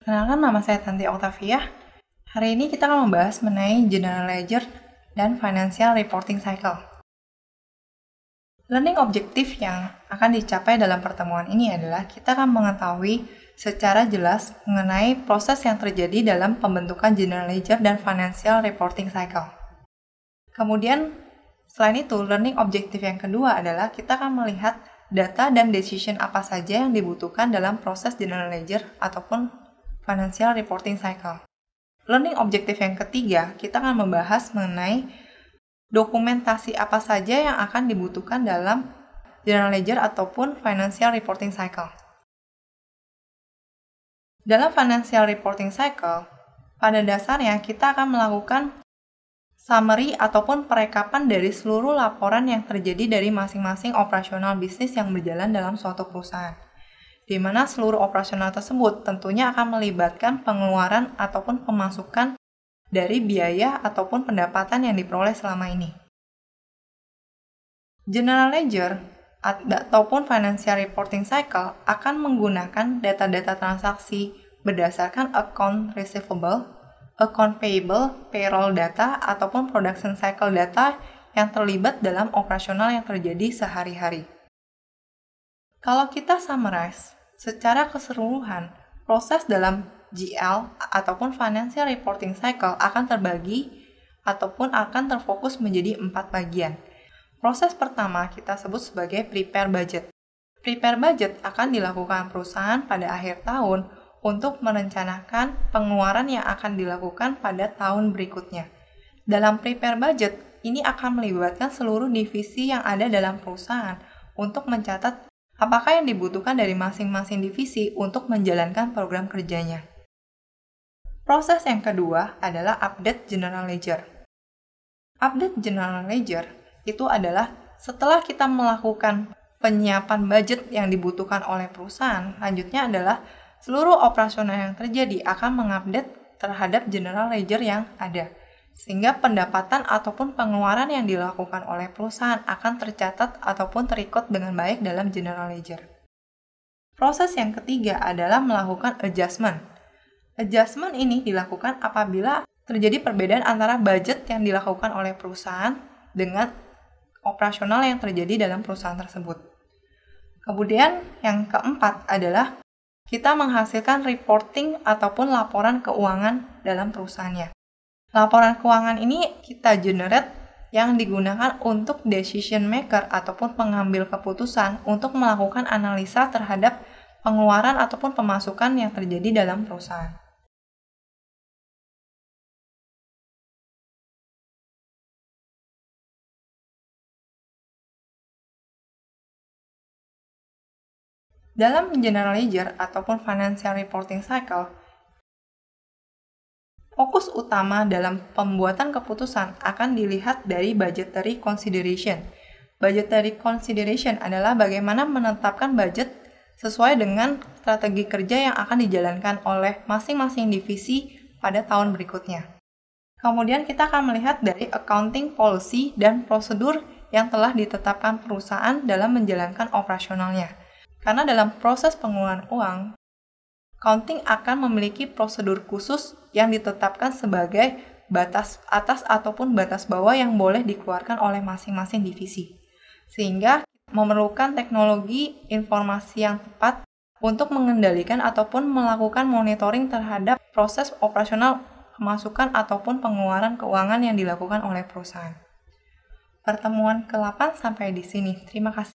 Kenalkan, nama saya Tanti Octavia. Hari ini kita akan membahas mengenai General Ledger dan Financial Reporting Cycle. Learning objektif yang akan dicapai dalam pertemuan ini adalah kita akan mengetahui secara jelas mengenai proses yang terjadi dalam pembentukan General Ledger dan Financial Reporting Cycle. Kemudian, selain itu, learning objektif yang kedua adalah kita akan melihat data dan decision apa saja yang dibutuhkan dalam proses General Ledger ataupun Financial Reporting Cycle. Learning objektif yang ketiga, kita akan membahas mengenai dokumentasi apa saja yang akan dibutuhkan dalam General Ledger ataupun Financial Reporting Cycle. Dalam Financial Reporting Cycle, pada dasarnya kita akan melakukan summary ataupun perekapan dari seluruh laporan yang terjadi dari masing-masing operasional bisnis yang berjalan dalam suatu perusahaan, di mana seluruh operasional tersebut tentunya akan melibatkan pengeluaran ataupun pemasukan dari biaya ataupun pendapatan yang diperoleh selama ini. General Ledger ataupun Financial Reporting Cycle akan menggunakan data-data transaksi berdasarkan account receivable, account payable, payroll data, ataupun production cycle data yang terlibat dalam operasional yang terjadi sehari-hari. Kalau kita summarize, secara keseluruhan, proses dalam GL ataupun Financial Reporting Cycle akan terbagi ataupun akan terfokus menjadi 4 bagian. Proses pertama kita sebut sebagai prepare budget. Prepare budget akan dilakukan perusahaan pada akhir tahun untuk merencanakan pengeluaran yang akan dilakukan pada tahun berikutnya. Dalam prepare budget, ini akan melibatkan seluruh divisi yang ada dalam perusahaan untuk mencatat apakah yang dibutuhkan dari masing-masing divisi untuk menjalankan program kerjanya. Proses yang kedua adalah update General Ledger. Update General Ledger itu adalah setelah kita melakukan penyiapan budget yang dibutuhkan oleh perusahaan, lanjutnya adalah seluruh operasional yang terjadi akan mengupdate terhadap General Ledger yang ada, sehingga pendapatan ataupun pengeluaran yang dilakukan oleh perusahaan akan tercatat ataupun terikut dengan baik dalam General Ledger. Proses yang ketiga adalah melakukan adjustment. Adjustment ini dilakukan apabila terjadi perbedaan antara budget yang dilakukan oleh perusahaan dengan operasional yang terjadi dalam perusahaan tersebut. Kemudian yang keempat adalah kita menghasilkan reporting ataupun laporan keuangan dalam perusahaannya. Laporan keuangan ini kita generate yang digunakan untuk decision maker ataupun pengambil keputusan untuk melakukan analisa terhadap pengeluaran ataupun pemasukan yang terjadi dalam perusahaan. Dalam General Ledger ataupun Financial Reporting Cycle, fokus utama dalam pembuatan keputusan akan dilihat dari budgetary consideration. Budgetary consideration adalah bagaimana menetapkan budget sesuai dengan strategi kerja yang akan dijalankan oleh masing-masing divisi pada tahun berikutnya. Kemudian kita akan melihat dari accounting policy dan prosedur yang telah ditetapkan perusahaan dalam menjalankan operasionalnya. Karena dalam proses pengeluaran uang, accounting akan memiliki prosedur khusus yang ditetapkan sebagai batas atas ataupun batas bawah yang boleh dikeluarkan oleh masing-masing divisi. Sehingga memerlukan teknologi informasi yang tepat untuk mengendalikan ataupun melakukan monitoring terhadap proses operasional pemasukan ataupun pengeluaran keuangan yang dilakukan oleh perusahaan. Pertemuan ke-8 sampai di sini. Terima kasih.